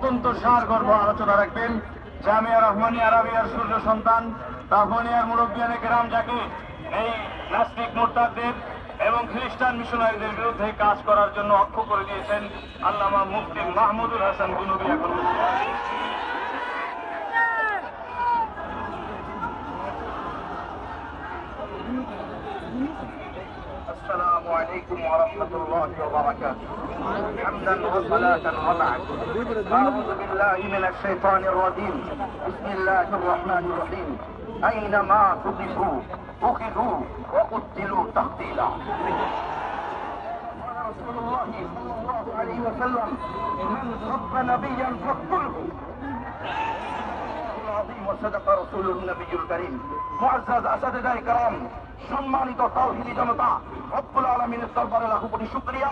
অত্যন্ত সারগর্ভ আলোচনা রাখবেন জামিয়া রহমানিয়া আরাবিয়ার সূর্য সন্তান তাহনিয়ার মুরব্বিয়ানে কেরাম, যাকে এই নাস্তিক মুরতাদদের এবং খ্রিস্টান মিশনারিদের বিরুদ্ধে কাজ করার জন্য অক্ষ করে দিয়েছেন আল্লামা মুফতি মাহমুদুল হাসান গুনবী। السلام عليكم ورحمة الله وبركاته. حمدا وصلاة وبعد. أعوذ بالله من الشيطان الرجيم. بسم الله الرحمن الرحيم. أينما ثقفوا أخذوا وقتلوا تقتيلا. قال رسول الله صلى الله عليه وسلم: من سب نبيا فاقتله. العظيم وصدق رسول النبي الكريم. معزز أساتذة الكرام, সম্মানিত তাওহীদি জনতা, রব্বুল আলামিনের দরবারে লাখো কোটি শুকরিয়া।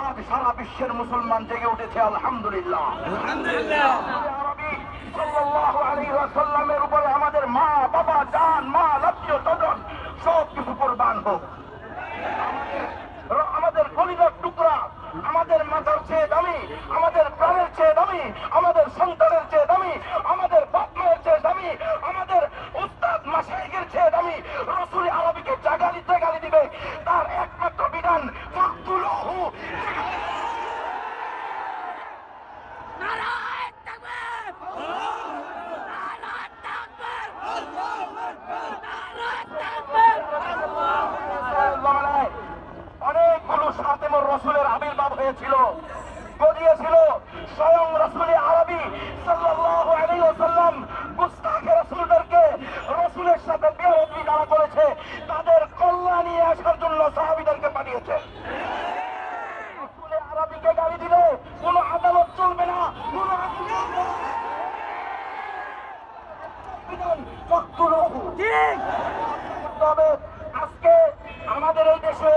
আজ সারা বিশ্বের মুসলমান জেগে উঠেছে আলহামদুলিল্লাহ। আলহামদুলিল্লাহ। আরবি সাল্লাল্লাহু আলাইহি ওয়াসাল্লামের উপরে আমাদের মা, বাবা, জান, মাল, আত্মীয় স্বজন সব কিছু কুরবান হোক। আমাদের কলিজার টুকরা, আমাদের মাথার চেয়ে দামি, আমাদের প্রাণের চেয়ে দামি, আমাদের সন্তানের চেয়ে দামি, আমাদের বাপ মায়ের চেয়ে দামি, আমাদের উস্তাদ মাশায়েখের চেয়ে দামি রাসূল আরবিকে জাগালিতে গালি দিবে, তার একমাত্র বিধান ফাকতুলহু। নারায়ে তাকবীর, নারায়ে তাকবীর, আল্লাহু আকবার, নারায়ে তাকবীর। অনেকগুলো খাতেমুর রাসূলের আবির্ভাব হয়েছিল, গদিয়েছিল স্বয়ং রাসূল আরবি সাল্লাল্লাহু আলাইহি ওয়াসাল্লাম। মুস্তাকে রাসূলদেরকে রাসূলের সাথে বেয়াদবি যারা করেছে তাদের কল্যাণ নিয়ে আসার জন্য সাহাবীদেরকে পাঠিয়েছে। রাসূল আরবিকে গালি দিলে কোনো আদালত চলবে না, কোনো ঠিক। তবে আজকে আমাদের এই দেশে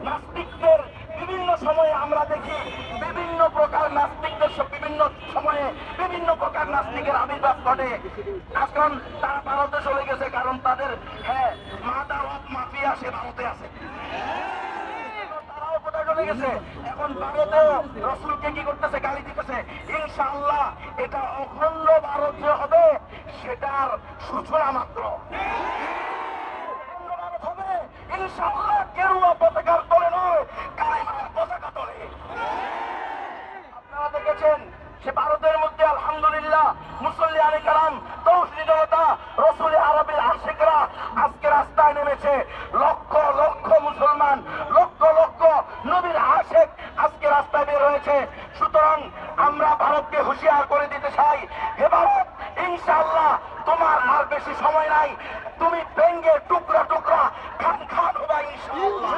নাস্তিকদের বিভিন্ন সময়ে আমরা দেখি বিভিন্ন প্রকার নাস্তিকদের বিভিন্ন সময়ে বিভিন্ন প্রকার নাস্তিকের আবির্ভাব ঘটে। এখন তারা ভারতে চলে গেছে, কারণ তাদের মাদাওয়াত মাফিয়া সে ভারতে আছে, তারাও কোথায় চলে গেছে। এখন ভারতেও রাসূলকে কি করতেছে, গালি দিতেছে। ইনশাআল্লাহ এটা অখণ্ড ভারত যে হবে সেটার সূচনা মাত্র। ইনশাআল্লাহ কেরুয়া পতাকার তলে নয়, কালিমার পতাকা তলে। আপনারা দেখেছেন সে ভারতের মধ্যে আলহামদুলিল্লাহ মুসল্লিয়ানে কেরাম, তাওহীদি জনতা, রাসূল আরবির আশিকরা আজকে রাস্তায় নেমেছে। লক্ষ লক্ষ মুসলমান, লক্ষ লক্ষ নবীর আশিক আজকে রাস্তায় বের হয়েছে। সুতরাং আমরা ভারতকে হুঁশিয়ার করে দিতে চাই, হে ভারত, ইনশাআল্লাহ তোমার আর বেশি সময় নাই, তুমি ভেঙ্গে টুকরা টুকরা খান খান হবা ইনশাআল্লাহ।